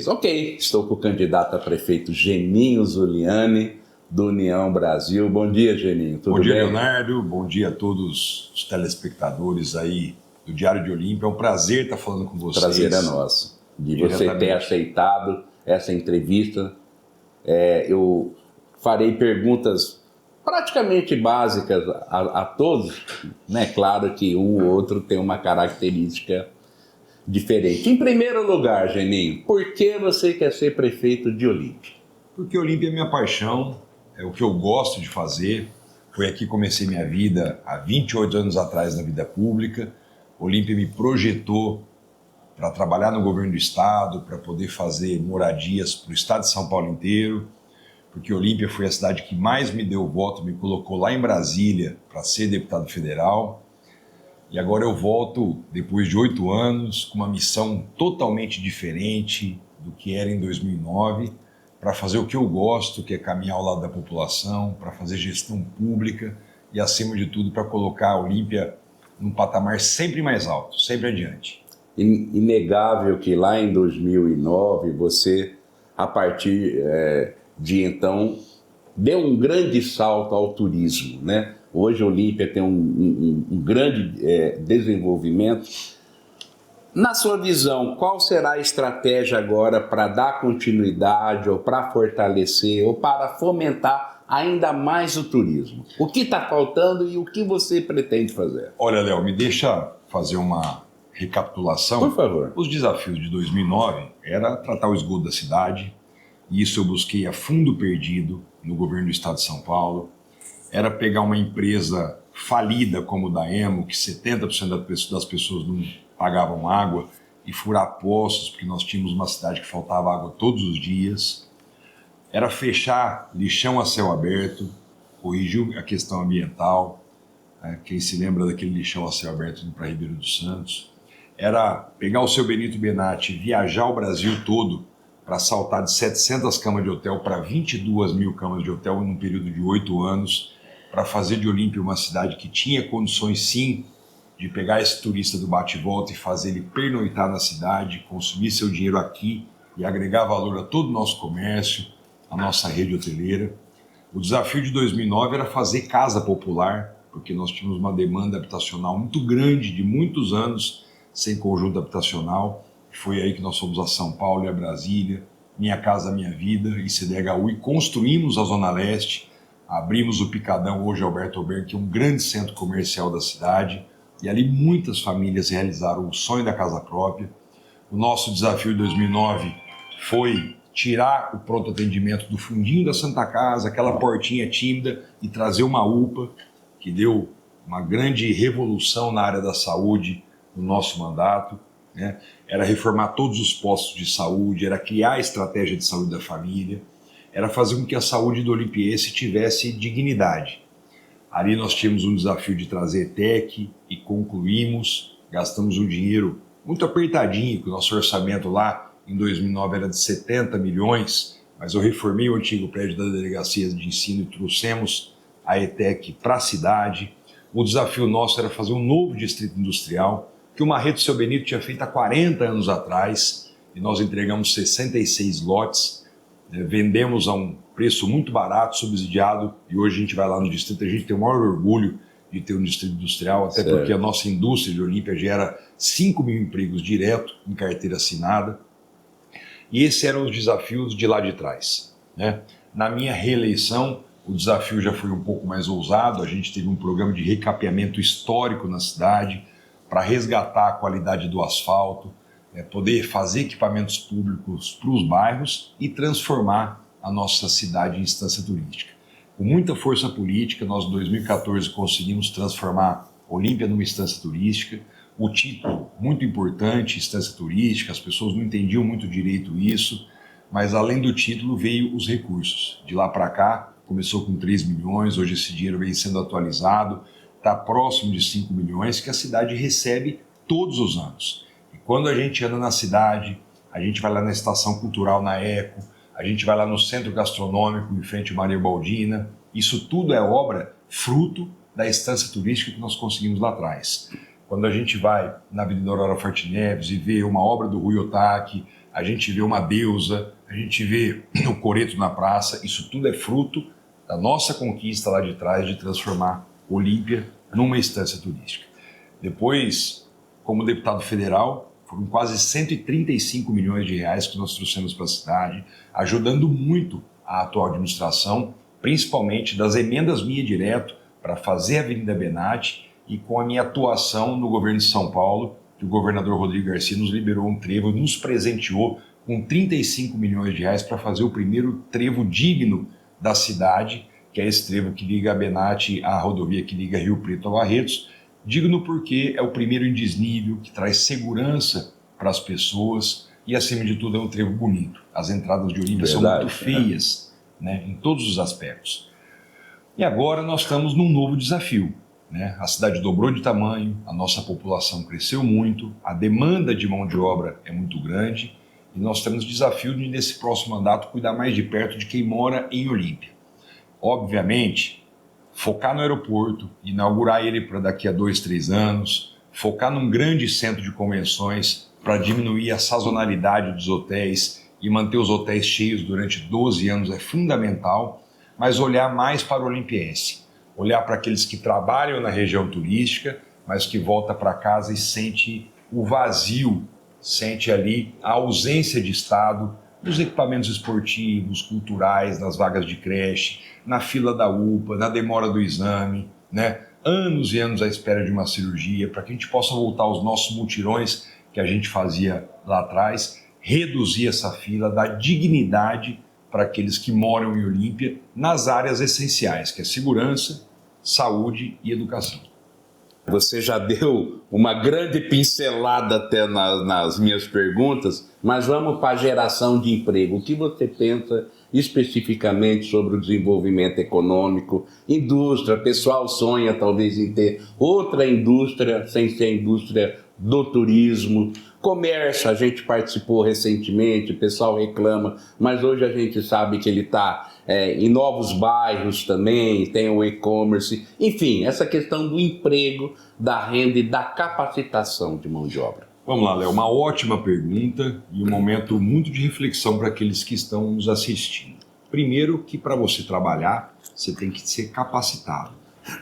Ok, estou com o candidato a prefeito Geninho Zuliani, do União Brasil. Bom dia, Geninho, tudo bem? Bom dia, Leonardo. Bom dia a todos os telespectadores aí do Diário de Olímpia. É um prazer estar falando com vocês. Prazer é nosso de você ter aceitado essa entrevista. Eu farei perguntas praticamente básicas a todos, né? Claro que um ou outro tem uma característica diferente. Em primeiro lugar, Geninho, por que você quer ser prefeito de Olímpia? Porque Olímpia é minha paixão, é o que eu gosto de fazer. Foi aqui que comecei minha vida há 28 anos atrás na vida pública. Olímpia me projetou para trabalhar no governo do estado, para poder fazer moradias para o estado de São Paulo inteiro, porque Olímpia foi a cidade que mais me deu voto, me colocou lá em Brasília para ser deputado federal. E agora eu volto, depois de 8 anos, com uma missão totalmente diferente do que era em 2009, para fazer o que eu gosto, que é caminhar ao lado da população, para fazer gestão pública e, acima de tudo, para colocar a Olímpia num patamar sempre mais alto, sempre adiante. Inegável que lá em 2009 você, a partir de então, deu um grande salto ao turismo, né? Hoje a Olímpia tem um grande desenvolvimento. Na sua visão, qual será a estratégia agora para dar continuidade ou para fortalecer ou para fomentar ainda mais o turismo? O que está faltando e o que você pretende fazer? Olha, Léo, me deixa fazer uma recapitulação. Por favor. Os desafios de 2009 era tratar o esgoto da cidade, e isso eu busquei a fundo perdido no governo do estado de São Paulo. Era pegar uma empresa falida como o Daemo, que 70% das pessoas não pagavam água, e furar poços, porque nós tínhamos uma cidade que faltava água todos os dias. Era fechar lixão a céu aberto, corrigir a questão ambiental. Quem se lembra daquele lixão a céu aberto indo para Ribeiro dos Santos. Era pegar o seu Benito Benatti, viajar o Brasil todo para saltar de 700 camas de hotel para 22 mil camas de hotel em um período de 8 anos, para fazer de Olímpia uma cidade que tinha condições, sim, de pegar esse turista do bate-volta e fazer ele pernoitar na cidade, consumir seu dinheiro aqui e agregar valor a todo o nosso comércio, a nossa rede hoteleira. O desafio de 2009 era fazer casa popular, porque nós tínhamos uma demanda habitacional muito grande, de muitos anos, sem conjunto habitacional. Foi aí que nós fomos a São Paulo e a Brasília, Minha Casa Minha Vida e CDHU, e construímos a Zona Leste, abrimos o Picadão, hoje Alberto Alberg, que é um grande centro comercial da cidade, e ali muitas famílias realizaram o sonho da casa própria. O nosso desafio de 2009 foi tirar o pronto atendimento do fundinho da Santa Casa, aquela portinha tímida, e trazer uma UPA, que deu uma grande revolução na área da saúde no nosso mandato, né? Era reformar todos os postos de saúde, era criar a estratégia de saúde da família, era fazer com que a saúde do olimpiense tivesse dignidade. Ali nós tínhamos um desafio de trazer ETEC e concluímos, gastamos um dinheiro muito apertadinho, que o nosso orçamento lá em 2009 era de 70 milhões, mas eu reformei o antigo prédio da Delegacia de Ensino e trouxemos a ETEC para a cidade. O desafio nosso era fazer um novo distrito industrial, que o Marreto Seu Benito tinha feito há 40 anos atrás, e nós entregamos 66 lotes, vendemos a um preço muito barato, subsidiado, e hoje a gente vai lá no distrito, a gente tem o maior orgulho de ter um distrito industrial, até certo, porque a nossa indústria de Olímpia gera 5 mil empregos direto em carteira assinada. E esses eram os desafios de lá de trás, né? Na minha reeleição, o desafio já foi um pouco mais ousado, a gente teve um programa de recapeamento histórico na cidade, para resgatar a qualidade do asfalto, poder fazer equipamentos públicos para os bairros e transformar a nossa cidade em instância turística. Com muita força política, nós em 2014 conseguimos transformar Olímpia numa instância turística. O título, muito importante, instância turística, as pessoas não entendiam muito direito isso, mas além do título veio os recursos. De lá para cá, começou com 3 milhões, hoje esse dinheiro vem sendo atualizado, está próximo de 5 milhões que a cidade recebe todos os anos. E quando a gente anda na cidade, a gente vai lá na Estação Cultural, na Eco, a gente vai lá no Centro Gastronômico, em frente à Maria Baldina, isso tudo é obra fruto da instância turística que nós conseguimos lá atrás. Quando a gente vai na Avenida Aurora Forte Neves e vê uma obra do Rui Otaki, a gente vê uma deusa, a gente vê o coreto na praça, isso tudo é fruto da nossa conquista lá de trás de transformar Olímpia numa estância turística. Depois, como deputado federal, foram quase 135 milhões de reais que nós trouxemos para a cidade, ajudando muito a atual administração, principalmente das emendas minha direto para fazer a Avenida Benatti e com a minha atuação no governo de São Paulo, que o governador Rodrigo Garcia nos liberou um trevo, nos presenteou com 35 milhões de reais para fazer o primeiro trevo digno da cidade, que é esse trevo que liga a Benatti à rodovia que liga Rio Preto a Barretos. Digno porque é o primeiro em desnível, que traz segurança para as pessoas e, acima de tudo, é um trevo bonito. As entradas de Olímpia são muito feias, né, em todos os aspectos. E agora nós estamos num novo desafio, né? A cidade dobrou de tamanho, a nossa população cresceu muito, a demanda de mão de obra é muito grande e nós temos o desafio de, nesse próximo mandato, cuidar mais de perto de quem mora em Olímpia. Obviamente, focar no aeroporto, inaugurar ele para daqui a 2, 3 anos, focar num grande centro de convenções para diminuir a sazonalidade dos hotéis e manter os hotéis cheios durante 12 anos é fundamental, mas olhar mais para o olimpiense, olhar para aqueles que trabalham na região turística, mas que volta para casa e sente o vazio, sente ali a ausência de Estado nos equipamentos esportivos, culturais, nas vagas de creche, na fila da UPA, na demora do exame, né? Anos e anos à espera de uma cirurgia, para que a gente possa voltar aos nossos mutirões que a gente fazia lá atrás, reduzir essa fila, dar dignidade para aqueles que moram em Olímpia nas áreas essenciais, que é segurança, saúde e educação. Você já deu uma grande pincelada até nas minhas perguntas, mas vamos para a geração de emprego. O que você pensa especificamente sobre o desenvolvimento econômico, indústria? O pessoal sonha talvez em ter outra indústria sem ser a indústria do turismo. Comércio, a gente participou recentemente, o pessoal reclama, mas hoje a gente sabe que ele está em novos bairros também, tem o e-commerce, enfim, essa questão do emprego, da renda e da capacitação de mão de obra. Vamos lá, Léo, uma ótima pergunta e um momento muito de reflexão para aqueles que estão nos assistindo. Primeiro, que para você trabalhar, você tem que ser capacitado,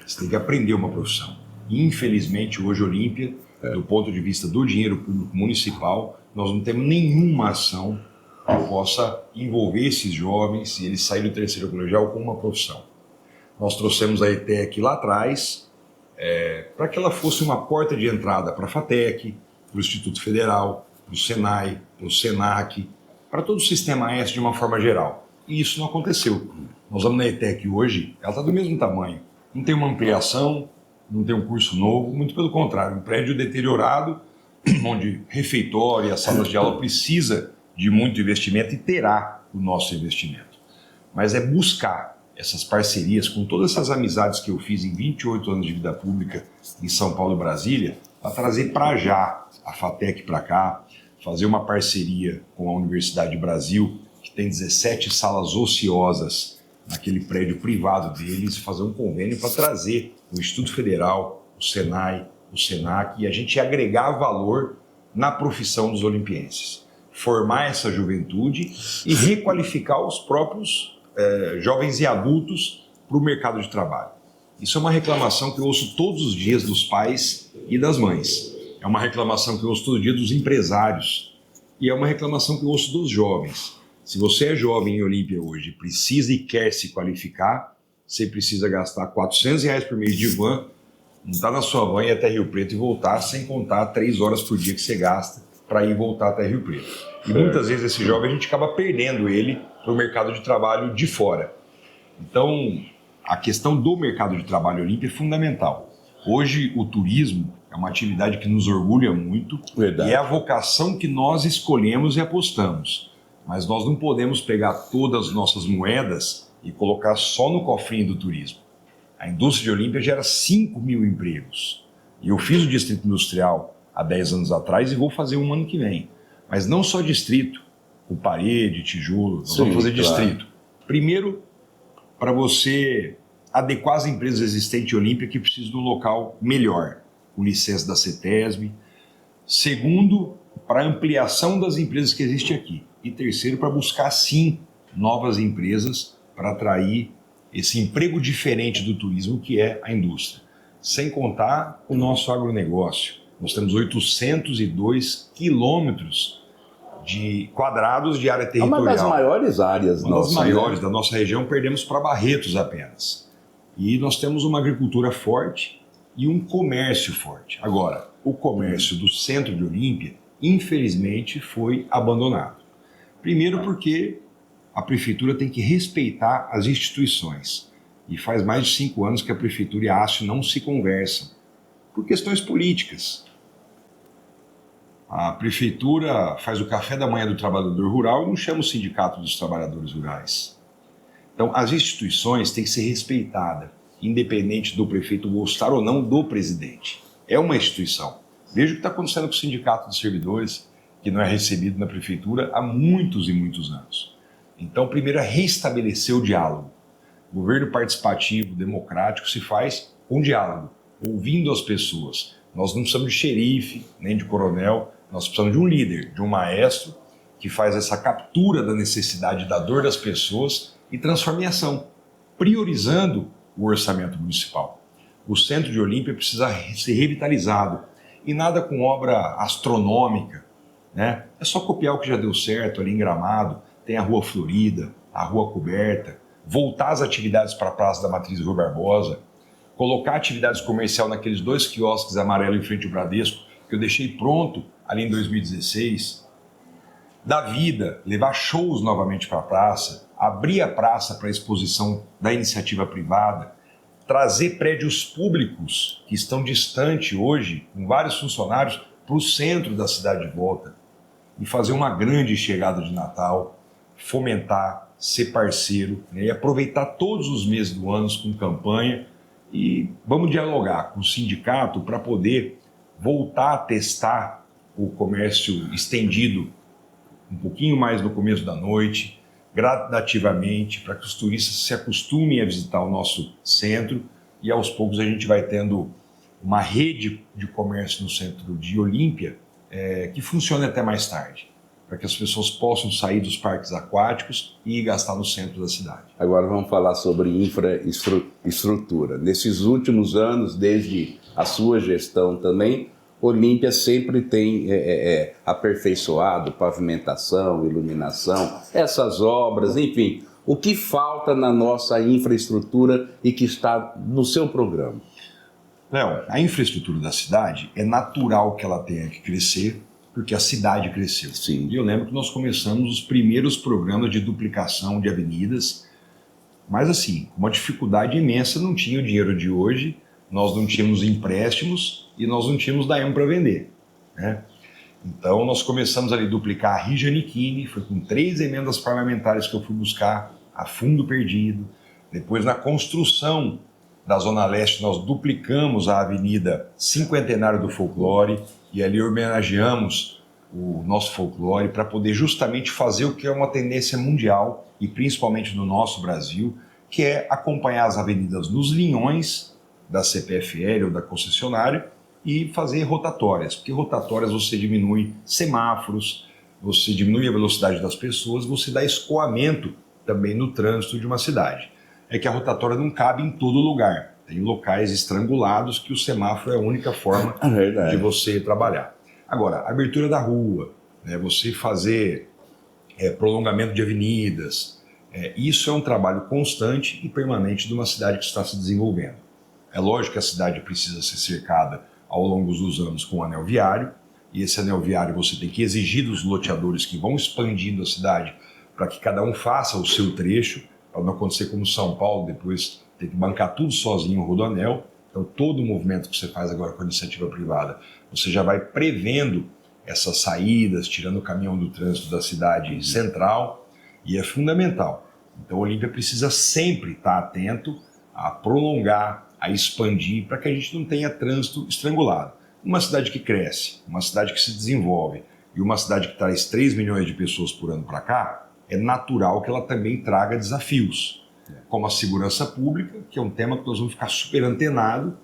você tem que aprender uma profissão. Infelizmente, hoje, Olímpia, do ponto de vista do dinheiro público municipal, nós não temos nenhuma ação que possa envolver esses jovens e eles saírem do terceiro colegial com uma profissão. Nós trouxemos a ETEC lá atrás para que ela fosse uma porta de entrada para a FATEC, para o Instituto Federal, para o Senai, para o Senac, para todo o sistema S de uma forma geral. E isso não aconteceu. Nós vamos na ETEC hoje, ela está do mesmo tamanho. Não tem uma ampliação, não tem um curso novo, muito pelo contrário, um prédio deteriorado, onde refeitório e as salas de aula precisa de muito investimento e terá o nosso investimento. Mas é buscar essas parcerias com todas essas amizades que eu fiz em 28 anos de vida pública em São Paulo e Brasília, para trazer para já a FATEC para cá, fazer uma parceria com a Universidade do Brasil, que tem 17 salas ociosas naquele prédio privado deles, fazer um convênio para trazer o Instituto Federal, o Senai, o Senac, e a gente agregar valor na profissão dos olimpienses. Formar essa juventude e requalificar os próprios jovens e adultos para o mercado de trabalho. Isso é uma reclamação que eu ouço todos os dias dos pais e das mães. É uma reclamação que eu ouço todo dia dos empresários. E é uma reclamação que eu ouço dos jovens. Se você é jovem em Olímpia hoje, precisa e quer se qualificar, você precisa gastar R$400 por mês de van, montar na sua van e ir até Rio Preto e voltar, sem contar 3 horas por dia que você gasta para ir e voltar até Rio Preto. E muitas vezes esse jovem a gente acaba perdendo ele para o mercado de trabalho de fora. Então, a questão do mercado de trabalho Olímpia é fundamental. Hoje, o turismo é uma atividade que nos orgulha muito. Verdade. E é a vocação que nós escolhemos e apostamos. Mas nós não podemos pegar todas as nossas moedas e colocar só no cofrinho do turismo. A indústria de Olímpia gera 5 mil empregos. E eu fiz o Distrito Industrial há 10 anos atrás e vou fazer um ano que vem. Mas não só distrito, com parede, tijolo, nós vamos fazer distrito. Primeiro, para você adequar as empresas existentes em Olímpia que precisam de um local melhor, com licença da CETESB. Segundo, para ampliação das empresas que existem aqui. E terceiro, para buscar, sim, novas empresas para atrair esse emprego diferente do turismo, que é a indústria. Sem contar o nosso agronegócio. Nós temos 802 quilômetros quadrados de área territorial. Uma das maiores áreas nossas. Uma das maiores da nossa região, perdemos para Barretos apenas. E nós temos uma agricultura forte e um comércio forte. Agora, o comércio do centro de Olímpia, infelizmente, foi abandonado. Primeiro porque a prefeitura tem que respeitar as instituições. E faz mais de 5 anos que a prefeitura e a ASFE não se conversam, por questões políticas. A prefeitura faz o café da manhã do trabalhador rural e não chama o sindicato dos trabalhadores rurais. Então, as instituições têm que ser respeitadas, independente do prefeito gostar ou não do presidente. É uma instituição. Veja o que está acontecendo com o sindicato dos servidores, que não é recebido na prefeitura há muitos e muitos anos. Então, primeiro é restabelecer o diálogo. O governo participativo, democrático, se faz com diálogo, ouvindo as pessoas. Nós não precisamos de xerife, nem de coronel, nós precisamos de um líder, de um maestro que faz essa captura da necessidade, da dor das pessoas e transforma em ação, priorizando o orçamento municipal. O centro de Olímpia precisa ser revitalizado e nada com obra astronômica, né? É só copiar o que já deu certo ali em Gramado, tem a Rua Florida, a Rua Coberta, voltar as atividades para a Praça da Matriz Rua Barbosa, colocar atividades comerciais naqueles 2 quiosques amarelos em frente ao Bradesco, que eu deixei pronto ali em 2016, dar vida, levar shows novamente para a praça, abrir a praça para a exposição da iniciativa privada, trazer prédios públicos que estão distantes hoje, com vários funcionários, para o centro da cidade de volta e fazer uma grande chegada de Natal, fomentar, ser parceiro, né, e aproveitar todos os meses do ano com campanha e vamos dialogar com o sindicato para poder voltar a testar o comércio estendido um pouquinho mais no começo da noite, gradativamente, para que os turistas se acostumem a visitar o nosso centro e aos poucos a gente vai tendo uma rede de comércio no centro de Olímpia que funcione até mais tarde, para que as pessoas possam sair dos parques aquáticos e gastar no centro da cidade. Agora vamos falar sobre infraestrutura. Nesses últimos anos, desde a sua gestão também, Olímpia sempre tem aperfeiçoado pavimentação, iluminação, essas obras, enfim. O que falta na nossa infraestrutura e que está no seu programa? Léo, a infraestrutura da cidade é natural que ela tenha que crescer, porque a cidade cresceu. Sim. E eu lembro que nós começamos os primeiros programas de duplicação de avenidas, mas assim, com uma dificuldade imensa, não tinha o dinheiro de hoje, nós não tínhamos empréstimos e nós não tínhamos DAEM para vender, né? Então nós começamos ali a duplicar a Rio Giannichini, foi com 3 emendas parlamentares que eu fui buscar, a fundo perdido. Depois na construção da Zona Leste nós duplicamos a Avenida Cinquentenário do Folclore e ali homenageamos o nosso folclore para poder justamente fazer o que é uma tendência mundial e principalmente no nosso Brasil, que é acompanhar as avenidas nos linhões da CPFL ou da concessionária e fazer rotatórias, porque rotatórias você diminui semáforos, você diminui a velocidade das pessoas, você dá escoamento também no trânsito de uma cidade. É que a rotatória não cabe em todo lugar, tem locais estrangulados que o semáforo é a única forma de você trabalhar. Agora, abertura da rua, né, você fazer prolongamento de avenidas, isso é um trabalho constante e permanente de uma cidade que está se desenvolvendo. É lógico que a cidade precisa ser cercada ao longo dos anos com um anel viário, e esse anel viário você tem que exigir dos loteadores que vão expandindo a cidade para que cada um faça o seu trecho, para não acontecer como São Paulo, depois ter que bancar tudo sozinho o rodoanel. Então todo o movimento que você faz agora com a iniciativa privada, você já vai prevendo essas saídas, tirando o caminhão do trânsito da cidade central, e é fundamental. Então a Olímpia precisa sempre estar atento a prolongar, a expandir, para que a gente não tenha trânsito estrangulado. Uma cidade que cresce, uma cidade que se desenvolve e uma cidade que traz 3 milhões de pessoas por ano para cá, é natural que ela também traga desafios, como a segurança pública, que é um tema que nós vamos ficar super antenado.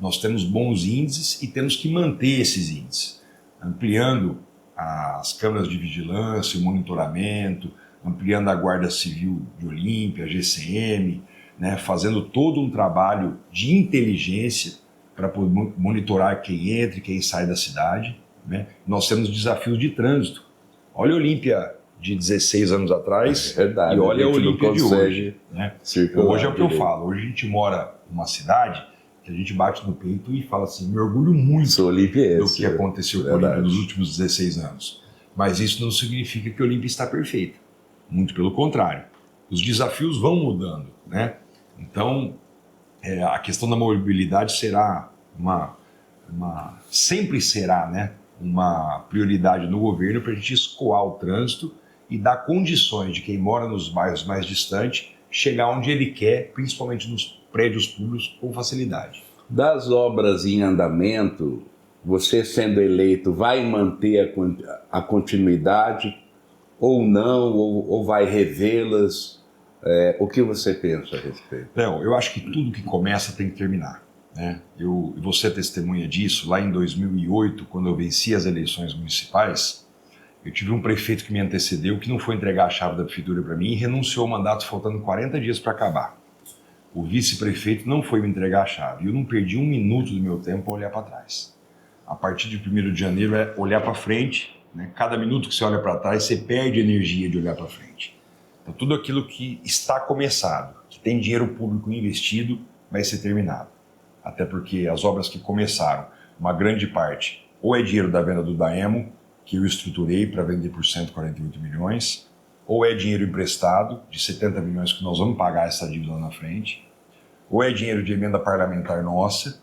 Nós temos bons índices e temos que manter esses índices, ampliando as câmeras de vigilância, o monitoramento, ampliando a Guarda Civil de Olímpia, a GCM, né, fazendo todo um trabalho de inteligência para monitorar quem entra e quem sai da cidade, né? Nós temos desafios de trânsito. Olha a Olímpia de 16 anos atrás e olha a Olímpia de hoje. Né? Hoje é o que eu falo, hoje a gente mora numa cidade que a gente bate no peito e fala assim, me orgulho muito do que aconteceu com a Olímpia nos últimos 16 anos. Mas isso não significa que a Olímpia está perfeita. Muito pelo contrário. Os desafios vão mudando, né? Então, a questão da mobilidade será sempre será, né, uma prioridade no governo para a gente escoar o trânsito e dar condições de quem mora nos bairros mais distantes chegar onde ele quer, principalmente nos prédios públicos, com facilidade. Das obras em andamento, você sendo eleito vai manter a continuidade ou não, ou vai revê-las? O que você pensa a respeito? Léo, eu acho que tudo que começa tem que terminar, né? Você é testemunha disso. Lá em 2008, quando eu venci as eleições municipais, eu tive um prefeito que me antecedeu que não foi entregar a chave da prefeitura para mim e renunciou ao mandato faltando 40 dias para acabar. O vice-prefeito não foi me entregar a chave e eu não perdi um minuto do meu tempo a olhar para trás. A partir de 1º de janeiro é olhar para frente, né? Cada minuto que você olha para trás, você perde energia de olhar para frente. Então, tudo aquilo que está começado, que tem dinheiro público investido, vai ser terminado. Até porque as obras que começaram, uma grande parte, ou é dinheiro da venda do Daemo, que eu estruturei para vender por 148 milhões, ou é dinheiro emprestado, de 70 milhões que nós vamos pagar essa dívida lá na frente, ou é dinheiro de emenda parlamentar nossa,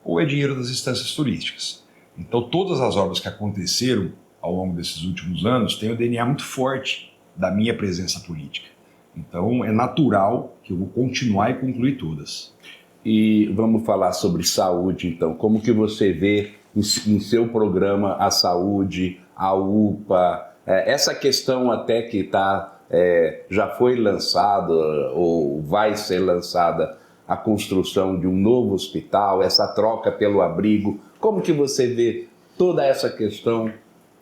ou é dinheiro das instâncias turísticas. Então, todas as obras que aconteceram ao longo desses últimos anos têm o DNA muito forte da minha presença política. Então, é natural que eu vou continuar e concluir todas. E vamos falar sobre saúde, então. Como que você vê em seu programa a saúde, a UPA, essa questão até que já foi lançada ou vai ser lançada a construção de um novo hospital, essa troca pelo abrigo, como que você vê toda essa questão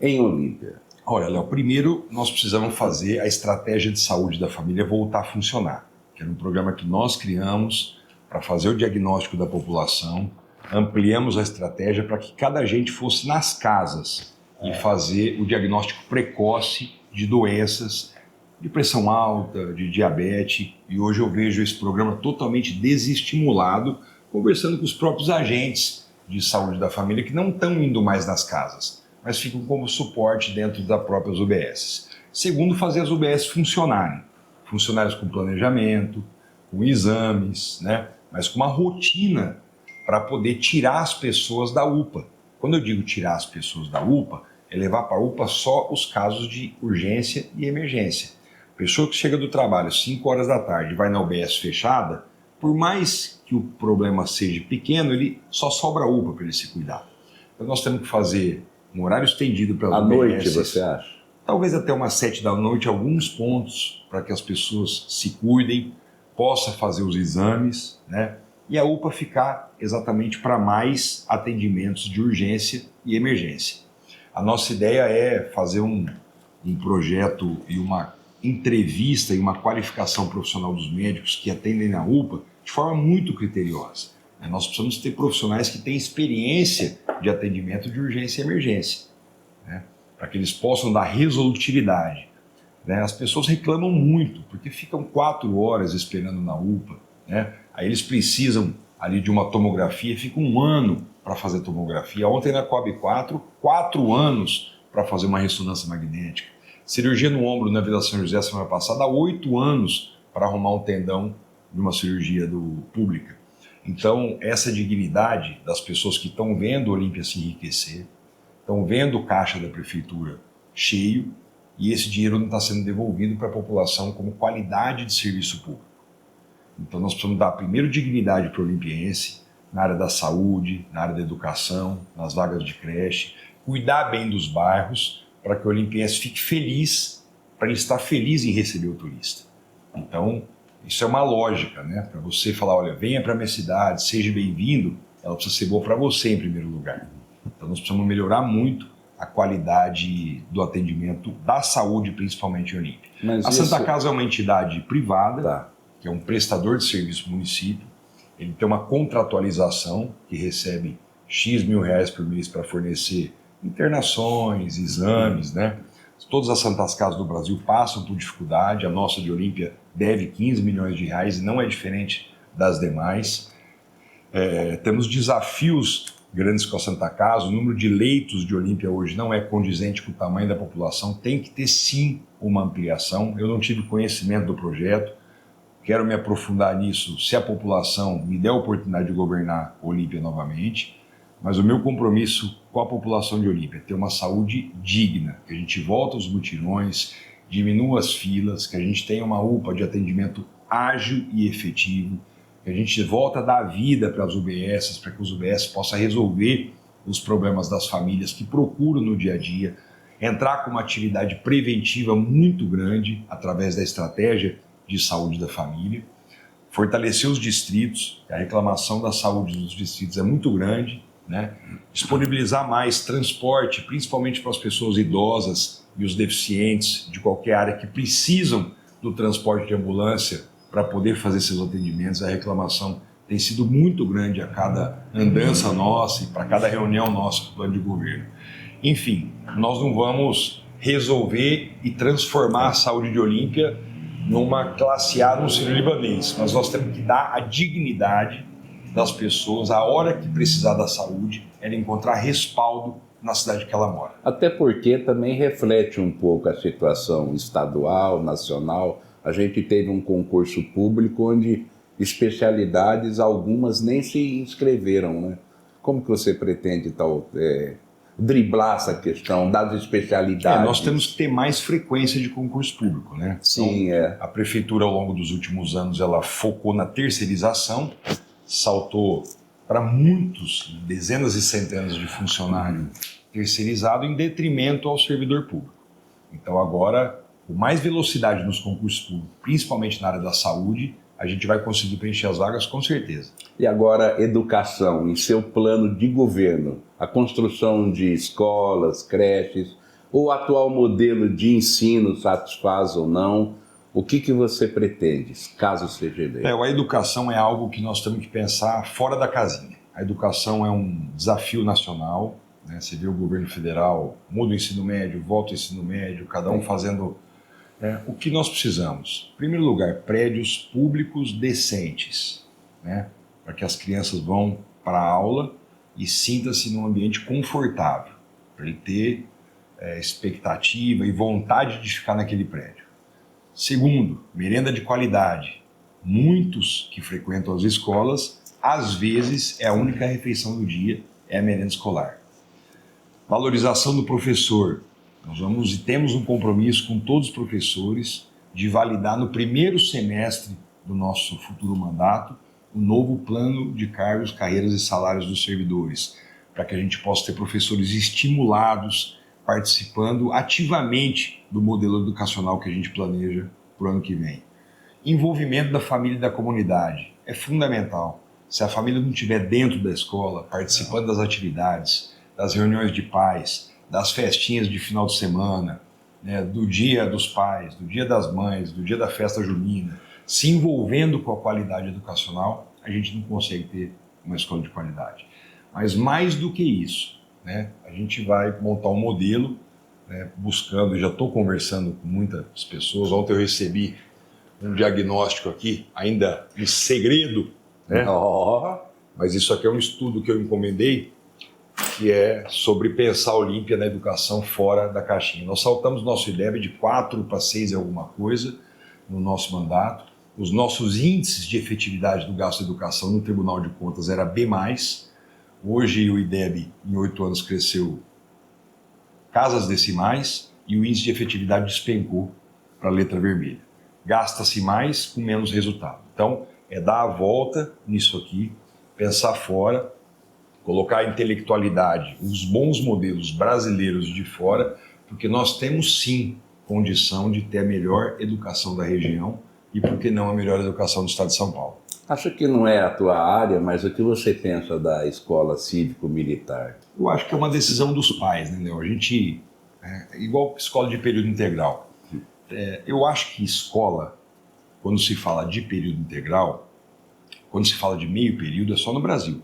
em Olímpia? Olha, Léo, primeiro nós precisamos fazer a estratégia de saúde da família voltar a funcionar, que era um programa que nós criamos para fazer o diagnóstico da população, ampliamos a estratégia para que cada agente fosse nas casas e fazer o diagnóstico precoce de doenças, de pressão alta, de diabetes, e hoje eu vejo esse programa totalmente desestimulado, conversando com os próprios agentes de saúde da família que não estão indo mais nas casas, mas ficam como suporte dentro das próprias UBSs. Segundo, fazer as UBSs funcionarem. Funcionários com planejamento, com exames, né? Mas com uma rotina para poder tirar as pessoas da UPA. Quando eu digo tirar as pessoas da UPA, é levar para a UPA só os casos de urgência e emergência. Pessoa que chega do trabalho às 5 horas da tarde e vai na UBS fechada, por mais que o problema seja pequeno, ele só sobra a UPA para ele se cuidar. Então nós temos que fazer um horário estendido para as UBS. À noite, você acha? Talvez até umas 7 da noite, alguns pontos para que as pessoas se cuidem, possa fazer os exames, né? E a UPA ficar exatamente para mais atendimentos de urgência e emergência. A nossa ideia é fazer um projeto e uma entrevista e uma qualificação profissional dos médicos que atendem na UPA de forma muito criteriosa. Nós precisamos ter profissionais que têm experiência de atendimento de urgência e emergência, né? Para que eles possam dar resolutividade. As pessoas reclamam muito, porque ficam 4 horas esperando na UPA, né? Aí eles precisam ali de uma tomografia, fica 1 ano para fazer tomografia. Ontem na COB 4 anos para fazer uma ressonância magnética. Cirurgia no ombro na Vila São José semana passada, 8 anos para arrumar um tendão de uma cirurgia pública. Então, essa dignidade das pessoas que estão vendo a Olímpia se enriquecer, estão vendo o caixa da prefeitura cheio, e esse dinheiro não está sendo devolvido para a população como qualidade de serviço público. Então nós precisamos dar primeiro dignidade para o olimpiense, na área da saúde, na área da educação, nas vagas de creche, cuidar bem dos bairros para que o olimpiense fique feliz, para ele estar feliz em receber o turista. Então isso é uma lógica, né? Para você falar, olha, venha para a minha cidade, seja bem-vindo, ela precisa ser boa para você em primeiro lugar. Então nós precisamos melhorar muito a qualidade do atendimento da saúde, principalmente em Olímpia. Mas a Santa Casa é uma entidade privada, que é um prestador de serviço do município. Ele tem uma contratualização que recebe X mil reais por mês para fornecer internações, exames, né? Todas as Santas Casas do Brasil passam por dificuldade, a nossa de Olímpia deve 15 milhões de reais e não é diferente das demais. Temos desafios grandes com a Santa Casa, o número de leitos de Olímpia hoje não é condizente com o tamanho da população, tem que ter sim uma ampliação. Eu não tive conhecimento do projeto, quero me aprofundar nisso se a população me der a oportunidade de governar Olímpia novamente, mas o meu compromisso com a população de Olímpia é ter uma saúde digna, que a gente volta aos mutirões, diminua as filas, que a gente tenha uma UPA de atendimento ágil e efetivo, que a gente volta a dar vida para as UBSs, para que os UBS possam resolver os problemas das famílias que procuram no dia a dia, entrar com uma atividade preventiva muito grande através da estratégia de saúde da família, fortalecer os distritos, a reclamação da saúde dos distritos é muito grande, né? Disponibilizar mais transporte, principalmente para as pessoas idosas e os deficientes de qualquer área que precisam do transporte de ambulância para poder fazer seus atendimentos. A reclamação tem sido muito grande a cada andança nossa e para cada reunião nossa do plano de governo. Enfim, nós não vamos resolver e transformar a saúde de Olímpia numa classe A no sírio-libanês, mas nós temos que dar a dignidade das pessoas, a hora que precisar da saúde, ela encontrar respaldo na cidade que ela mora. Até porque também reflete um pouco a situação estadual, nacional. A gente teve um concurso público onde especialidades, algumas nem se inscreveram, né? Como que você pretende driblar essa questão das especialidades? Nós temos que ter mais frequência de concurso público, né? Sim, então, a prefeitura, ao longo dos últimos anos, ela focou na terceirização, saltou para muitos, dezenas e centenas de funcionários terceirizados em detrimento ao servidor público. Então agora, com mais velocidade nos concursos públicos, principalmente na área da saúde, a gente vai conseguir preencher as vagas com certeza. E agora, educação, em seu plano de governo, a construção de escolas, creches, o atual modelo de ensino satisfaz ou não? O que você pretende, caso seja eleito? A educação é algo que nós temos que pensar fora da casinha. A educação é um desafio nacional, né? Você vê o governo federal, muda o ensino médio, volta o ensino médio, cada um fazendo... O que nós precisamos? Em primeiro lugar, prédios públicos decentes, né? Para que as crianças vão para a aula e sinta-se num ambiente confortável, para ele ter expectativa e vontade de ficar naquele prédio. Segundo, merenda de qualidade. Muitos que frequentam as escolas, às vezes é a única refeição do dia, é a merenda escolar. Valorização do professor. Nós vamos e temos um compromisso com todos os professores de validar no primeiro semestre do nosso futuro mandato o novo plano de cargos, carreiras e salários dos servidores, para que a gente possa ter professores estimulados, participando ativamente do modelo educacional que a gente planeja para o ano que vem. Envolvimento da família e da comunidade é fundamental. Se a família não estiver dentro da escola, participando das atividades, das reuniões de pais, das festinhas de final de semana, né, do dia dos pais, do dia das mães, do dia da festa junina, se envolvendo com a qualidade educacional, a gente não consegue ter uma escola de qualidade. Mas mais do que isso, né, a gente vai montar um modelo, né, buscando, já estou conversando com muitas pessoas. Ontem eu recebi um diagnóstico aqui, ainda em segredo, né? Mas isso aqui é um estudo que eu encomendei, que é sobre pensar a Olímpia na educação fora da caixinha. Nós saltamos nosso IDEB de 4 para 6 e alguma coisa no nosso mandato. Os nossos índices de efetividade do gasto de educação no Tribunal de Contas era B+. Hoje o IDEB, em 8 anos, cresceu casas decimais e o índice de efetividade despencou para a letra vermelha. Gasta-se mais com menos resultado. Então, é dar a volta nisso aqui, pensar fora, colocar a intelectualidade, os bons modelos brasileiros de fora, porque nós temos sim condição de ter a melhor educação da região e, por que não, a melhor educação do estado de São Paulo. Acho que não é a tua área, mas o que você pensa da escola cívico-militar? Eu acho que é uma decisão dos pais, né, Léo? A gente, igual escola de período integral. Eu acho que escola, quando se fala de período integral, quando se fala de meio período, é só no Brasil.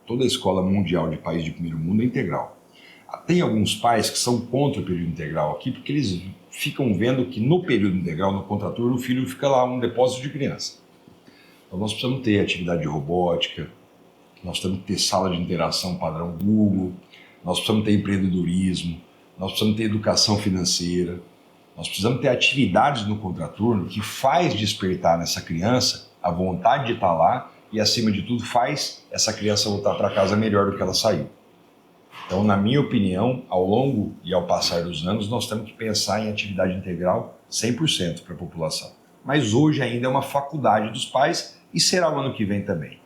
Toda escola mundial de país de primeiro mundo é integral. Tem alguns pais que são contra o período integral aqui, porque eles ficam vendo que no período integral, no contraturno, o filho fica lá um depósito de criança. Então nós precisamos ter atividade de robótica, nós temos que ter sala de interação padrão Google, nós precisamos ter empreendedorismo, nós precisamos ter educação financeira, nós precisamos ter atividades no contraturno que faz despertar nessa criança a vontade de estar lá e, acima de tudo, faz essa criança voltar para casa melhor do que ela saiu. Então, na minha opinião, ao longo e ao passar dos anos, nós temos que pensar em atividade integral 100% para a população. Mas hoje ainda é uma faculdade dos pais e será o ano que vem também.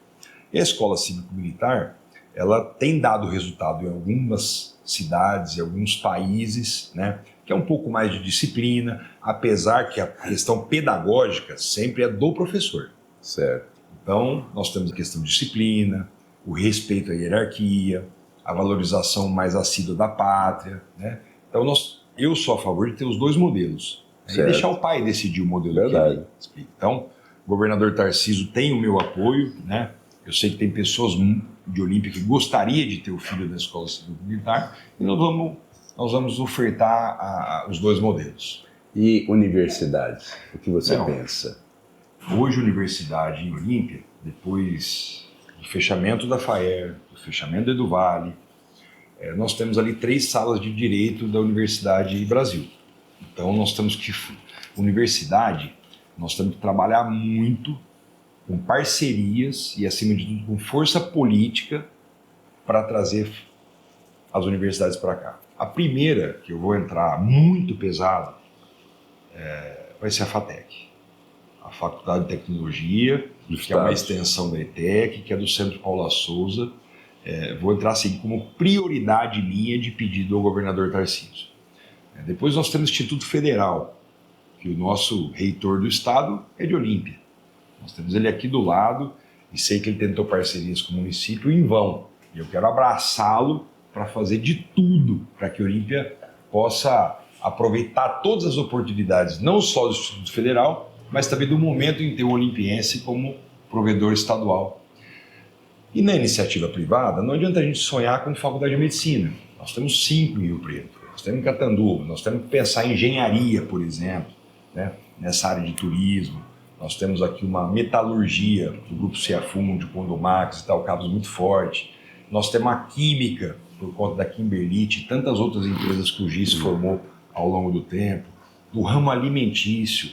E a escola cívico-militar, ela tem dado resultado em algumas cidades, em alguns países, né, que é um pouco mais de disciplina, apesar que a questão pedagógica sempre é do professor. Certo. Então, nós temos a questão de disciplina, o respeito à hierarquia, a valorização mais assídua da pátria, né? Então, eu sou a favor de ter os dois modelos. E deixar o pai decidir o modelo que ele explica. Então, o governador Tarcísio tem o meu apoio, né? Eu sei que tem pessoas de Olímpia que gostaria de ter o filho da escola cívico-militar e nós vamos ofertar os dois modelos. E universidades? O que você pensa? Hoje, a universidade em Olímpia, depois do fechamento da FAER, do fechamento do EduVale, nós temos ali 3 salas de direito da Universidade Brasil. Então, nós temos que trabalhar muito com parcerias e, acima de tudo, com força política para trazer as universidades para cá. A primeira, que eu vou entrar muito pesado, vai ser a FATEC, a Faculdade de Tecnologia, que é uma extensão da ETEC, que é do Centro Paula Souza. Vou entrar assim como prioridade minha de pedido ao governador Tarcísio. Depois nós temos o Instituto Federal, que o nosso reitor do estado é de Olímpia. Nós temos ele aqui do lado e sei que ele tentou parcerias com o município em vão. E eu quero abraçá-lo para fazer de tudo para que Olímpia possa aproveitar todas as oportunidades, não só do Instituto Federal, mas também do momento em ter o olimpiense como provedor estadual. E na iniciativa privada, não adianta a gente sonhar com faculdade de medicina. Nós temos 5 em Rio Preto, nós temos em Catanduva, nós temos que pensar em engenharia, por exemplo, né, nessa área de turismo. Nós temos aqui uma metalurgia do grupo Ceafundo, Condomax e tal, cabos muito forte. Nós temos a química, por conta da Kimberlite e tantas outras empresas que o GIS formou ao longo do tempo, do ramo alimentício.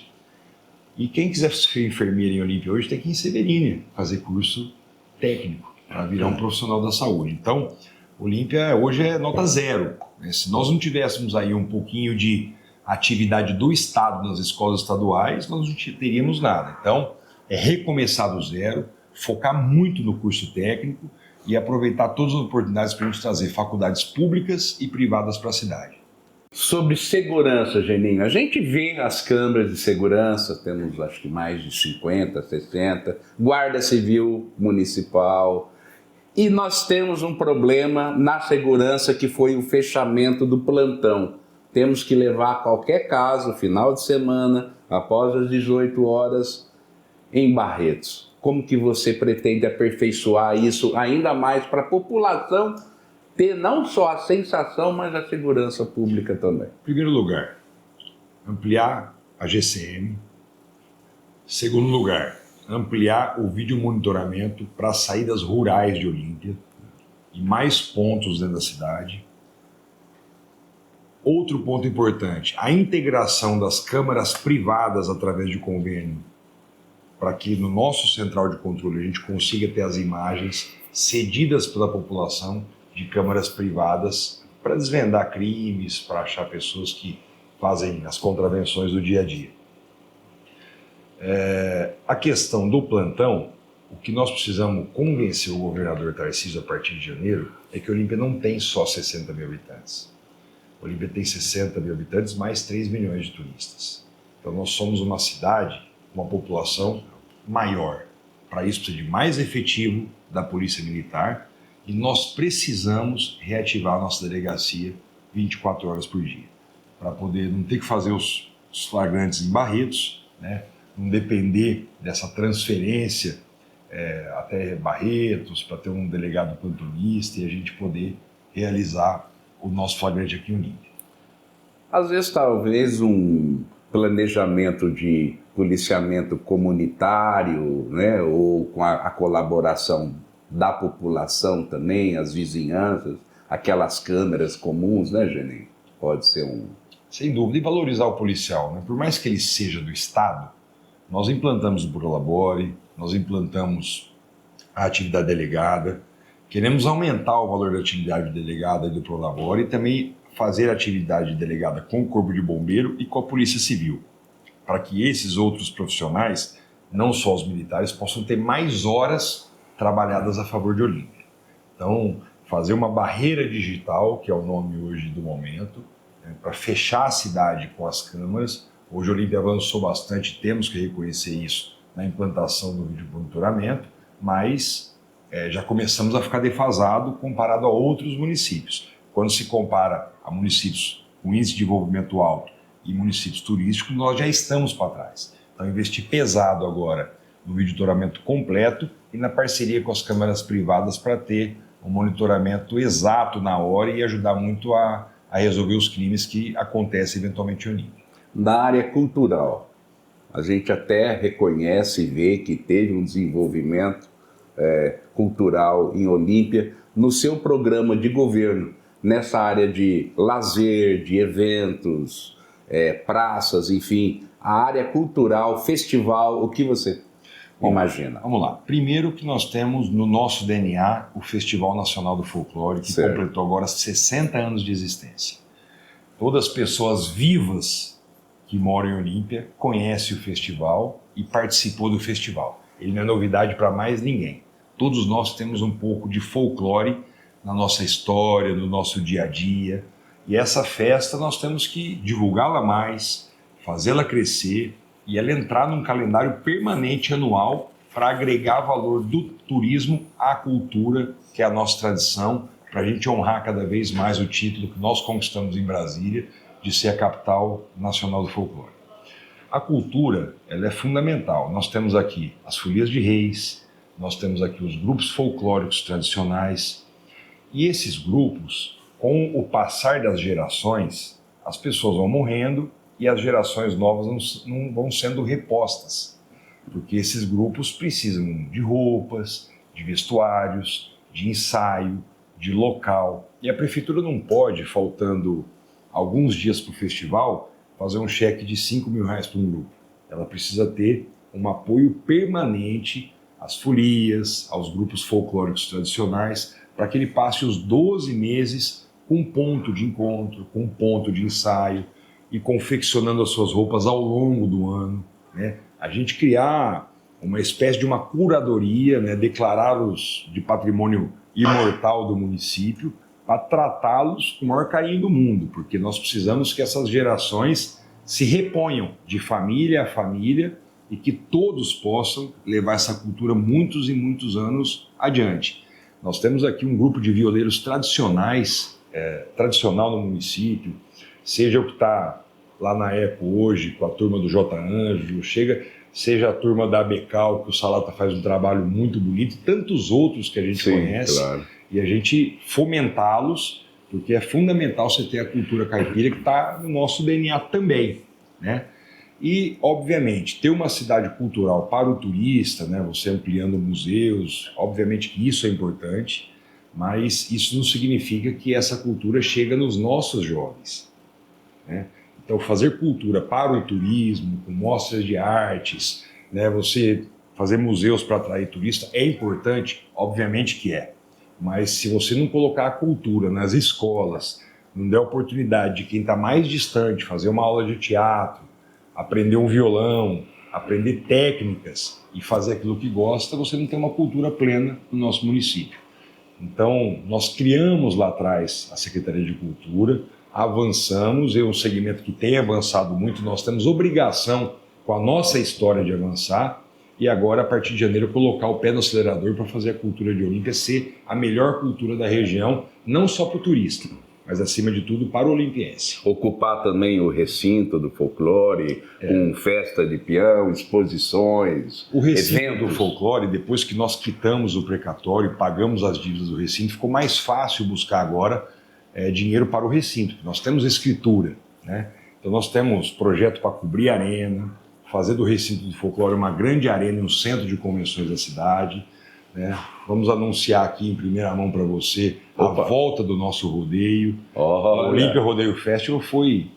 E quem quiser ser enfermeiro em Olímpia hoje tem que ir em Severina fazer curso técnico para virar um profissional da saúde. Então, Olímpia hoje é nota 0. Se nós não tivéssemos aí um pouquinho de atividade do Estado nas escolas estaduais, nós não teríamos nada. Então, é recomeçar do zero, focar muito no curso técnico e aproveitar todas as oportunidades para a gente trazer faculdades públicas e privadas para a cidade. Sobre segurança, Geninho, a gente vê as câmeras de segurança, temos acho que mais de 50, 60, Guarda Civil Municipal, e nós temos um problema na segurança que foi o fechamento do plantão. Temos que levar qualquer caso, final de semana, após as 18 horas, em Barretos. Como que você pretende aperfeiçoar isso ainda mais para a população ter não só a sensação, mas a segurança pública também? Em primeiro lugar, ampliar a GCM. Segundo lugar, ampliar o vídeo monitoramento para as saídas rurais de Olímpia e mais pontos dentro da cidade. Outro ponto importante, a integração das câmaras privadas através de convênio, para que no nosso central de controle a gente consiga ter as imagens cedidas pela população de câmaras privadas para desvendar crimes, para achar pessoas que fazem as contravenções do dia a dia. A questão do plantão, o que nós precisamos convencer o governador Tarcísio a partir de janeiro é que Olímpia não tem só 60 mil habitantes. Olímpia tem 60 mil habitantes, mais 3 milhões de turistas. Então nós somos uma cidade, uma população maior. Para isso precisa de mais efetivo da Polícia Militar e nós precisamos reativar a nossa delegacia 24 horas por dia, para poder não ter que fazer os flagrantes em Barretos, né? Não depender dessa transferência até Barretos, para ter um delegado plantonista e a gente poder realizar o nosso flagrante aqui em Olímpia. Às vezes, talvez, um planejamento de policiamento comunitário, né, ou com a colaboração da população também, as vizinhanças, aquelas câmeras comuns, né, Geninho? Pode ser um... Sem dúvida, e valorizar o policial, né? Por mais que ele seja do Estado, nós implantamos o Prolabore, nós implantamos a atividade delegada, queremos aumentar o valor da atividade delegada e do Prolabore e também fazer a atividade delegada com o Corpo de Bombeiro e com a Polícia Civil, para que esses outros profissionais, não só os militares, possam ter mais horas trabalhadas a favor de Olímpia. Então, fazer uma barreira digital, que é o nome hoje do momento, né, para fechar a cidade com as câmeras. Hoje Olímpia avançou bastante, temos que reconhecer isso na implantação do vídeo monitoramento, mas já começamos a ficar defasado comparado a outros municípios. Quando se compara a municípios com índice de desenvolvimento alto e municípios turísticos, nós já estamos para trás. Então, investir pesado agora no monitoramento completo e na parceria com as câmeras privadas para ter um monitoramento exato na hora e ajudar muito a resolver os crimes que acontecem eventualmente em Olímpia. Na área cultural, a gente até reconhece e vê que teve um desenvolvimento cultural em Olímpia no seu programa de governo, nessa área de lazer, de eventos, praças, enfim, a área cultural, festival, o que você imagina? Vamos lá. Primeiro que nós temos no nosso DNA o Festival Nacional do Folclore, que completou agora 60 anos de existência. Todas as pessoas vivas que moram em Olímpia conhecem o festival e participou do festival. Ele não é novidade para mais ninguém. Todos nós temos um pouco de folclore na nossa história, no nosso dia a dia. E essa festa nós temos que divulgá-la mais, fazê-la crescer e ela entrar num calendário permanente anual para agregar valor do turismo à cultura, que é a nossa tradição, para a gente honrar cada vez mais o título que nós conquistamos em Brasília de ser a capital nacional do folclore. A cultura, ela é fundamental. Nós temos aqui as folias de reis, nós temos aqui os grupos folclóricos tradicionais, e esses grupos, com o passar das gerações, as pessoas vão morrendo e as gerações novas não vão sendo repostas, porque esses grupos precisam de roupas, de vestuários, de ensaio, de local. E a prefeitura não pode, faltando alguns dias para o festival, fazer um cheque de R$5.000 para um grupo. Ela precisa ter um apoio permanente às folias, aos grupos folclóricos tradicionais, para que ele passe os 12 meses com um ponto de encontro, com um ponto de ensaio e confeccionando as suas roupas ao longo do ano, né? A gente criar uma espécie de uma curadoria, né? Declará-los de patrimônio imortal do município para tratá-los com o maior carinho do mundo, porque nós precisamos que essas gerações se reponham de família a família e que todos possam levar essa cultura muitos e muitos anos adiante. Nós temos aqui um grupo de violeiros tradicionais, tradicional no município, seja o que está lá na ECO hoje, com a turma do J. Ângelo, seja a turma da Becal, que o Salata faz um trabalho muito bonito, e tantos outros que a gente conhece, claro. E a gente fomentá-los, porque é fundamental você ter a cultura caipira que está no nosso DNA também, né? E, obviamente, ter uma cidade cultural para o turista, né, você ampliando museus, obviamente que isso é importante, mas isso não significa que essa cultura chega nos nossos jovens, né? Então, fazer cultura para o turismo, com mostras de artes, né, você fazer museus para atrair turista é importante, obviamente que é, mas se você não colocar a cultura nas escolas, não der oportunidade de quem está mais distante fazer uma aula de teatro, aprender um violão, aprender técnicas e fazer aquilo que gosta, você não tem uma cultura plena no nosso município. Então, nós criamos lá atrás a Secretaria de Cultura, avançamos, é um segmento que tem avançado muito, nós temos obrigação com a nossa história de avançar, e agora, a partir de janeiro, colocar o pé no acelerador para fazer a cultura de Olímpia ser a melhor cultura da região, não só para o turista, mas, acima de tudo, para o olimpiense. Ocupar também o recinto do folclore, com festa de peão, exposições, o recinto eventos. do folclore, depois que nós quitamos o precatório, pagamos as dívidas do recinto, ficou mais fácil buscar agora dinheiro para o recinto. Nós temos escritura, né? Então nós temos projeto para cobrir a arena, fazer do recinto do folclore uma grande arena e um centro de convenções da cidade, né? Vamos anunciar aqui em primeira mão para você a volta do nosso rodeio. O Olímpia Rodeio Festival foi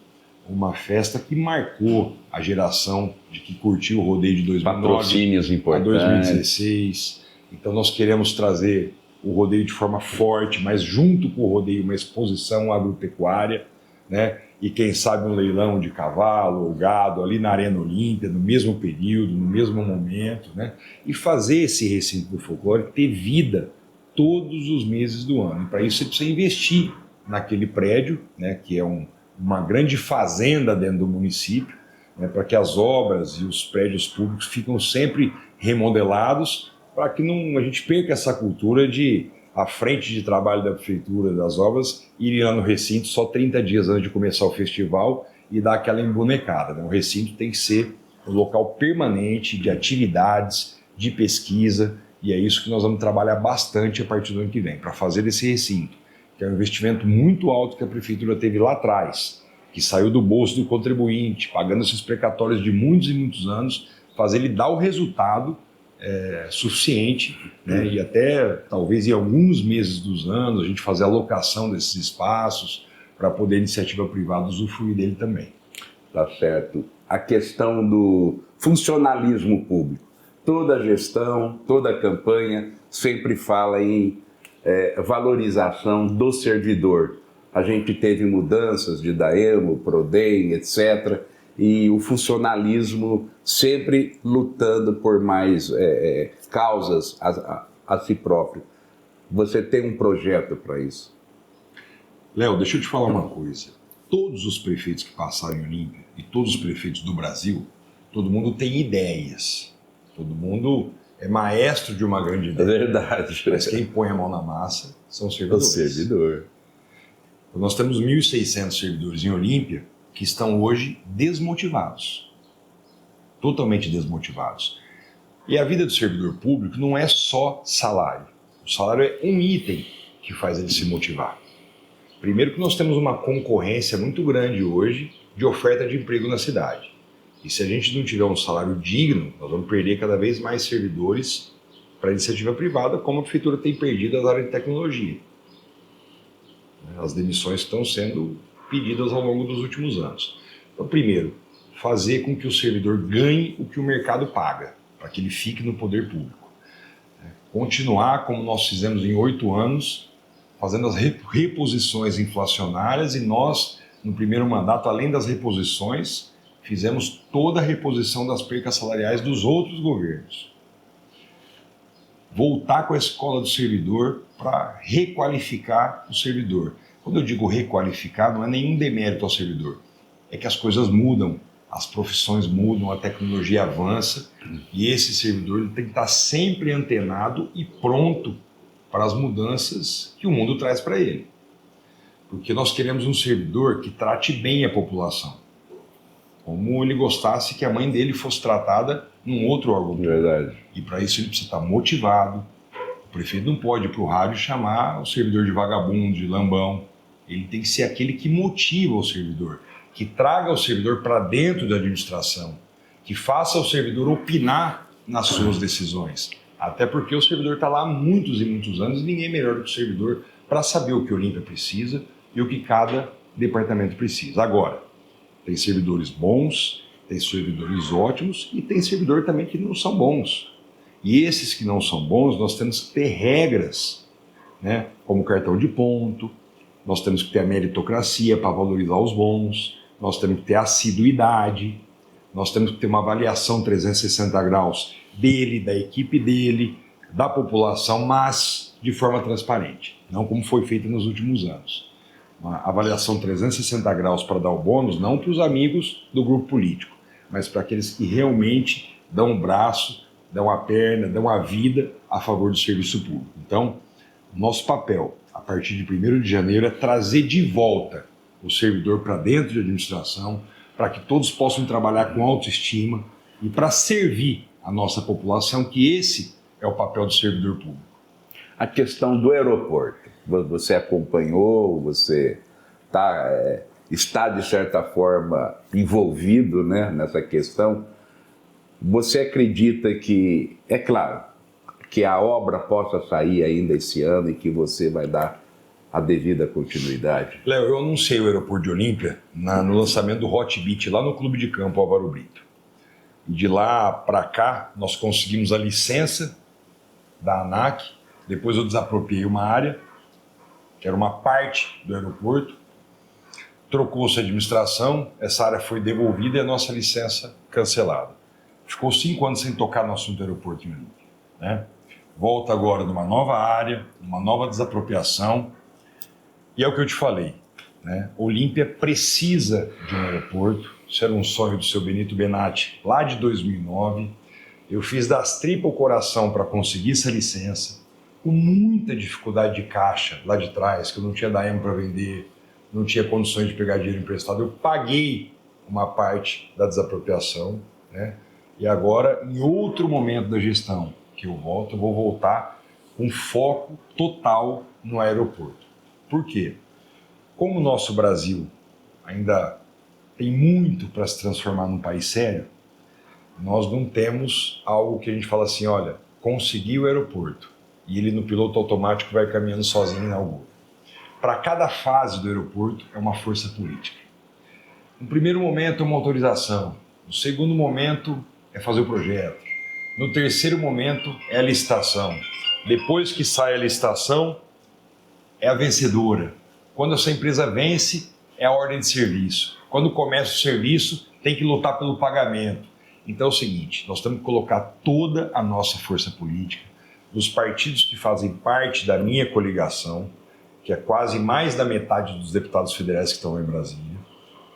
uma festa que marcou a geração de que curtiu o rodeio de 2009 patrocínios importantes. A 2016. Então nós queremos trazer o rodeio de forma forte, mas junto com o rodeio uma exposição agropecuária, né? E quem sabe um leilão de cavalo ou gado ali na Arena Olímpia, no mesmo período, no mesmo momento, né? E fazer esse recinto do folclore ter vida todos os meses do ano. E para isso você precisa investir naquele prédio, né? Que é uma grande fazenda dentro do município, né? Para que as obras e os prédios públicos ficam sempre remodelados, para que a gente perca essa cultura de a frente de trabalho da prefeitura das obras ir lá no recinto só 30 dias antes de começar o festival e dar aquela embonecada, né? O recinto tem que ser um local permanente de atividades, de pesquisa, e é isso que nós vamos trabalhar bastante a partir do ano que vem, para fazer desse recinto, que é um investimento muito alto que a prefeitura teve lá atrás, que saiu do bolso do contribuinte, pagando esses precatórios de muitos e muitos anos, fazer ele dar o resultado suficiente, né? E até talvez em alguns meses dos anos a gente fazer a locação desses espaços para poder a iniciativa privada usufruir dele também. Tá certo. A questão do funcionalismo público. Toda gestão, toda campanha sempre fala em valorização do servidor. A gente teve mudanças de Daemo, Prodem, etc., e o funcionalismo sempre lutando por mais causas a si próprio. Você tem um projeto para isso? Léo, deixa eu te falar uma coisa. Todos os prefeitos que passaram em Olímpia e todos os prefeitos do Brasil, todo mundo tem ideias. Todo mundo é maestro de uma grande ideia. É verdade. Mas quem põe a mão na massa são os servidores. O servidor. Então, nós temos 1.600 servidores em Olímpia que estão hoje desmotivados, totalmente desmotivados. E a vida do servidor público não é só salário. O salário é um item que faz ele se motivar. Primeiro que nós temos uma concorrência muito grande hoje de oferta de emprego na cidade. E se a gente não tiver um salário digno, nós vamos perder cada vez mais servidores para a iniciativa privada, como a prefeitura tem perdido as áreas de tecnologia. As demissões estão sendo pedidas ao longo dos últimos anos. Então, primeiro, fazer com que o servidor ganhe o que o mercado paga, para que ele fique no poder público. Continuar como nós fizemos em 8 anos, fazendo as reposições inflacionárias, e nós, no primeiro mandato, além das reposições, fizemos toda a reposição das percas salariais dos outros governos. Voltar com a escola do servidor para requalificar o servidor. Quando eu digo requalificar, não é nenhum demérito ao servidor. É que as coisas mudam, as profissões mudam, a tecnologia avança, e esse servidor ele tem que estar sempre antenado e pronto para as mudanças que o mundo traz para ele. Porque nós queremos um servidor que trate bem a população, como ele gostasse que a mãe dele fosse tratada num outro órgão. Verdade. E para isso ele precisa estar motivado. O prefeito não pode ir para o rádio chamar o servidor de vagabundo, de lambão. Ele tem que ser aquele que motiva o servidor, que traga o servidor para dentro da administração, que faça o servidor opinar nas suas decisões. Até porque o servidor está lá há muitos e muitos anos e ninguém é melhor do que o servidor para saber o que o Olímpia precisa e o que cada departamento precisa. Agora, tem servidores bons, tem servidores ótimos e tem servidor também que não são bons. E esses que não são bons, nós temos que ter regras, né? Como cartão de ponto, nós temos que ter a meritocracia para valorizar os bons, nós temos que ter assiduidade, nós temos que ter uma avaliação 360 graus dele, da equipe dele, da população, mas de forma transparente, não como foi feito nos últimos anos. Uma avaliação 360 graus para dar o bônus, não para os amigos do grupo político, mas para aqueles que realmente dão o braço, dão a perna, dão a vida a favor do serviço público. Então, nosso papel, a partir de 1º de janeiro, é trazer de volta o servidor para dentro de administração, para que todos possam trabalhar com autoestima e para servir a nossa população, que esse é o papel do servidor público. A questão do aeroporto, você acompanhou, você está de certa forma envolvido, né, nessa questão. Você acredita que, é claro, que a obra possa sair ainda esse ano e que você vai dar a devida continuidade? Léo, eu anunciei o aeroporto de Olímpia no lançamento do Hot Beat lá no Clube de Campo Álvaro Brito. E de lá para cá, nós conseguimos a licença da ANAC, depois eu desapropriei uma área, que era uma parte do aeroporto, trocou-se a administração, essa área foi devolvida e a nossa licença cancelada. Ficou 5 anos sem tocar no assunto do aeroporto em Olímpia, né? Volta agora numa nova área, uma nova desapropriação, e é o que eu te falei, né? Olímpia precisa de um aeroporto, isso era um sonho do seu Benito Benatti lá de 2009, eu fiz das tripas o coração para conseguir essa licença, com muita dificuldade de caixa lá de trás, que eu não tinha DAEM para vender, não tinha condições de pegar dinheiro emprestado, eu paguei uma parte da desapropriação, né? E agora, em outro momento da gestão que eu volto, eu vou voltar com foco total no aeroporto. Por quê? Como o nosso Brasil ainda tem muito para se transformar num país sério, nós não temos algo que a gente fala assim, olha, consegui o aeroporto, e ele no piloto automático vai caminhando sozinho na rua. Para cada fase do aeroporto é uma força política. No primeiro momento é uma autorização, no segundo momento é fazer o projeto, no terceiro momento é a licitação. Depois que sai a licitação, é a vencedora. Quando essa empresa vence, é a ordem de serviço. Quando começa o serviço, tem que lutar pelo pagamento. Então é o seguinte, nós temos que colocar toda a nossa força política, dos partidos que fazem parte da minha coligação, que é quase mais da metade dos deputados federais que estão lá em Brasília,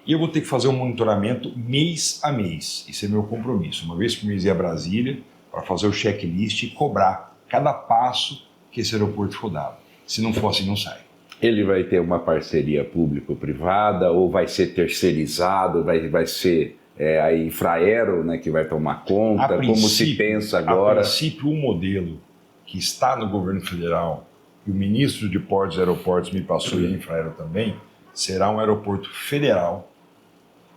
e eu vou ter que fazer um monitoramento mês a mês. Isso é meu compromisso. Uma vez por mês ir a Brasília para fazer o checklist e cobrar cada passo que esse aeroporto for dado. Se não for assim, não sai. Ele vai ter uma parceria público-privada ou vai ser terceirizado, vai ser a Infraero, né, que vai tomar conta? Como se pensa agora? A princípio, o modelo que está no governo federal, e o ministro de Portos e Aeroportos me passou, e a Infraero também, será um aeroporto federal,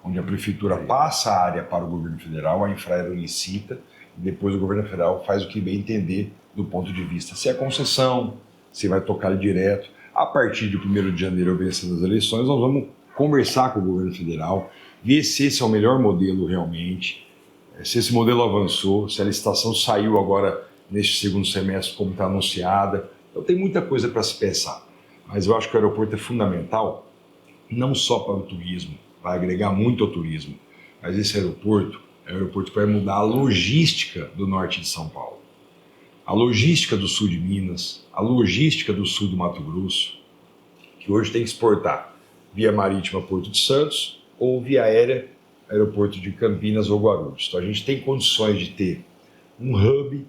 onde a prefeitura passa a área para o governo federal, a Infraero licita, e depois o governo federal faz o que bem entender do ponto de vista se é concessão, se vai tocar direto. A partir de 1º de janeiro, vencendo as eleições, nós vamos conversar com o governo federal, ver se esse é o melhor modelo realmente, se esse modelo avançou, se a licitação saiu agora neste segundo semestre como está anunciada. Então tem muita coisa para se pensar, mas eu acho que o aeroporto é fundamental, não só para o turismo, vai agregar muito ao turismo, mas esse aeroporto é um aeroporto que vai mudar a logística do norte de São Paulo, a logística do sul de Minas, a logística do sul do Mato Grosso, que hoje tem que exportar via marítima Porto de Santos ou via aérea aeroporto de Campinas ou Guarulhos. Então a gente tem condições de ter um hub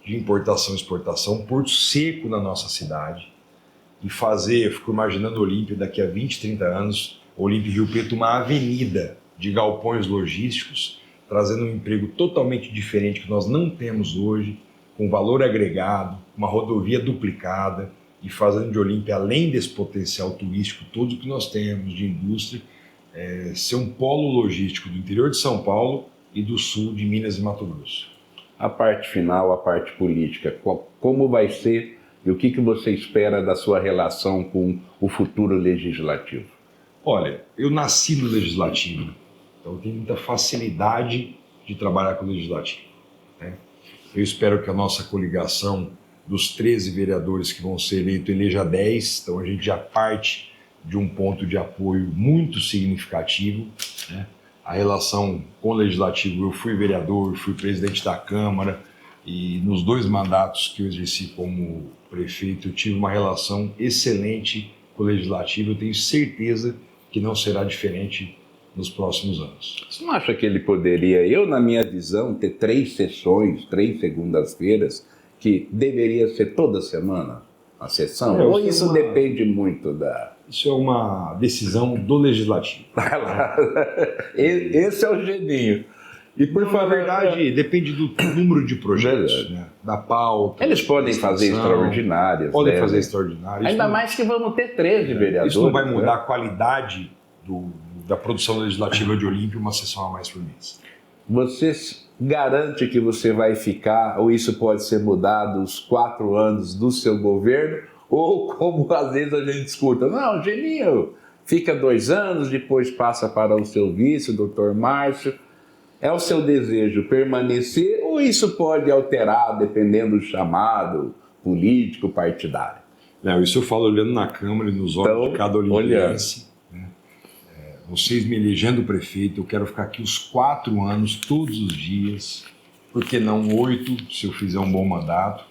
de importação e exportação, um porto seco na nossa cidade, e fazer, eu fico imaginando Olímpia daqui a 20, 30 anos, Olímpia e Rio Preto, uma avenida de galpões logísticos, trazendo um emprego totalmente diferente que nós não temos hoje, com valor agregado, uma rodovia duplicada, e fazendo de Olímpia, além desse potencial turístico todo que nós temos de indústria, ser um polo logístico do interior de São Paulo e do sul de Minas e Mato Grosso. A parte final, a parte política, como vai ser e o que você espera da sua relação com o futuro legislativo? Olha, eu nasci no legislativo, então eu tenho muita facilidade de trabalhar com o legislativo, né? Eu espero que a nossa coligação dos 13 vereadores que vão ser eleitos eleja 10, então a gente já parte de um ponto de apoio muito significativo, né? A relação com o legislativo, eu fui vereador, fui presidente da Câmara, e nos 2 mandatos que eu exerci como prefeito, eu tive uma relação excelente com o legislativo. Eu tenho certeza que não será diferente nos próximos anos. Você não acha que ele poderia, eu na minha visão, ter 3 sessões, 3 segundas-feiras, que deveria ser toda semana a sessão? Ou isso depende muito da... Isso é uma decisão do Legislativo. Esse é o Geninho. E por favor, na verdade, depende do número de projetos, né? Da pauta. Eles podem fazer extraordinárias. Podem fazer extraordinárias. Ainda mais que vamos ter 13 vereadores. Isso não vai mudar a qualidade da produção legislativa de Olímpia, uma sessão a mais por mês. Você garante que você vai ficar, ou isso pode ser mudado os 4 anos do seu governo, ou como às vezes a gente escuta, não, Geninho, fica 2 anos, depois passa para o seu vice, o doutor Márcio. É o seu desejo permanecer ou isso pode alterar dependendo do chamado político, partidário? Não, isso eu falo olhando na Câmara e nos olhos de cada olimpiense. Né? Vocês me elegendo prefeito, eu quero ficar aqui os 4 anos, todos os dias, por que não 8, se eu fizer um bom mandato.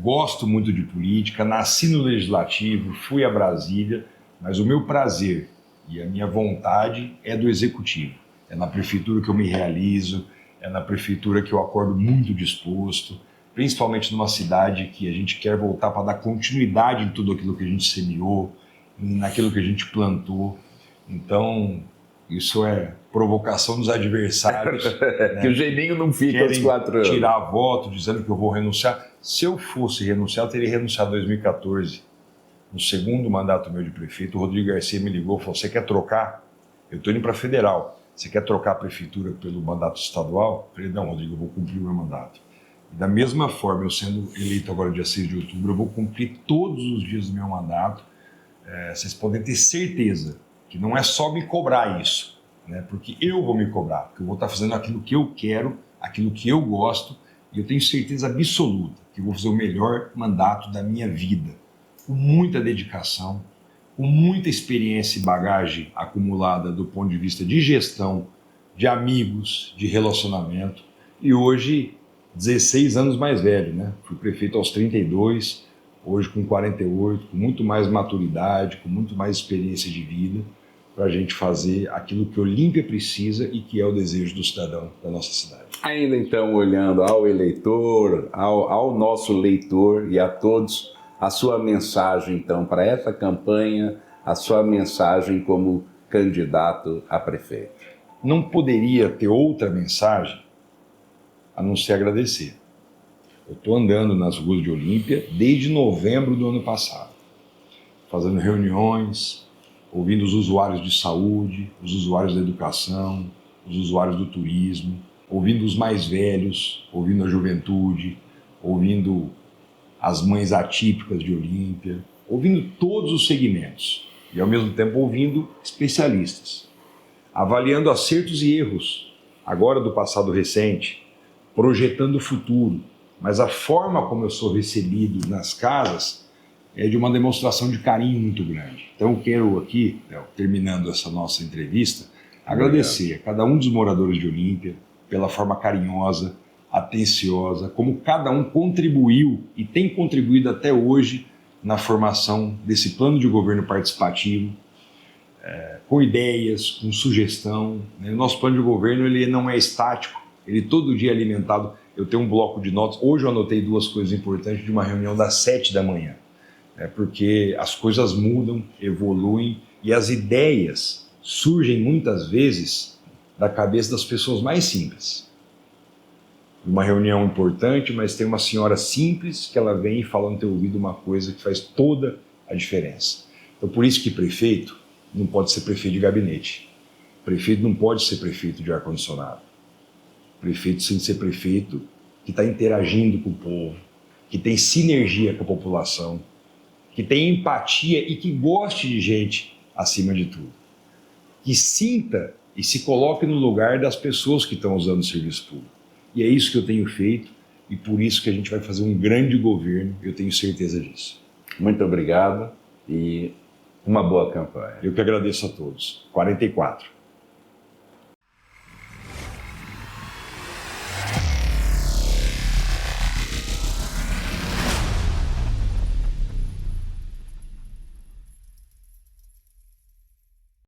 Gosto muito de política, nasci no Legislativo, fui a Brasília, mas o meu prazer e a minha vontade é do Executivo. É na prefeitura que eu me realizo, é na prefeitura que eu acordo muito disposto, principalmente numa cidade que a gente quer voltar para dar continuidade em tudo aquilo que a gente semeou, naquilo que a gente plantou. Então, isso é provocação dos adversários. Né? Que o Geninho não fica aos 4 anos. Tirar voto dizendo que eu vou renunciar. Se eu fosse renunciar, eu teria renunciado em 2014. No segundo mandato meu de prefeito, o Rodrigo Garcia me ligou e falou, você quer trocar? Eu estou indo para federal. Você quer trocar a prefeitura pelo mandato estadual? Eu falei, não, Rodrigo, eu vou cumprir o meu mandato. E da mesma forma, eu sendo eleito agora dia 6 de outubro, eu vou cumprir todos os dias do meu mandato. Vocês podem ter certeza que não é só me cobrar isso, né? Porque eu vou me cobrar, porque eu vou estar fazendo aquilo que eu quero, aquilo que eu gosto, e eu tenho certeza absoluta que eu vou fazer o melhor mandato da minha vida, com muita dedicação, com muita experiência e bagagem acumulada do ponto de vista de gestão, de amigos, de relacionamento. E hoje, 16 anos mais velho, né? Fui prefeito aos 32, hoje com 48, com muito mais maturidade, com muito mais experiência de vida, para a gente fazer aquilo que Olímpia precisa e que é o desejo do cidadão da nossa cidade. Ainda então, olhando ao eleitor, ao nosso leitor e a todos, a sua mensagem, então, para essa campanha, a sua mensagem como candidato a prefeito. Não poderia ter outra mensagem a não ser agradecer. Eu estou andando nas ruas de Olímpia desde novembro do ano passado, fazendo reuniões, ouvindo os usuários de saúde, os usuários da educação, os usuários do turismo, ouvindo os mais velhos, ouvindo a juventude, ouvindo as mães atípicas de Olímpia, ouvindo todos os segmentos e, ao mesmo tempo, ouvindo especialistas, avaliando acertos e erros, agora do passado recente, projetando o futuro, mas a forma como eu sou recebido nas casas é de uma demonstração de carinho muito grande. Então eu quero aqui, terminando essa nossa entrevista, agradecer a cada um dos moradores de Olímpia pela forma carinhosa, atenciosa, como cada um contribuiu e tem contribuído até hoje na formação desse plano de governo participativo, com ideias, com sugestão. O nosso plano de governo ele não é estático, ele todo dia é alimentado. Eu tenho um bloco de notas, hoje eu anotei 2 coisas importantes de uma reunião das 7 da manhã, porque as coisas mudam, evoluem e as ideias surgem muitas vezes da cabeça das pessoas mais simples. Uma reunião importante, mas tem uma senhora simples que ela vem e fala no teu ouvido uma coisa que faz toda a diferença. Então, por isso que prefeito não pode ser prefeito de gabinete. Prefeito não pode ser prefeito de ar-condicionado. Prefeito tem que ser prefeito que está interagindo com o povo, que tem sinergia com a população, que tem empatia e que goste de gente acima de tudo. Que sinta e se coloque no lugar das pessoas que estão usando o serviço público. E é isso que eu tenho feito e por isso que a gente vai fazer um grande governo, eu tenho certeza disso. Muito obrigado e uma boa campanha. Eu que agradeço a todos. 44.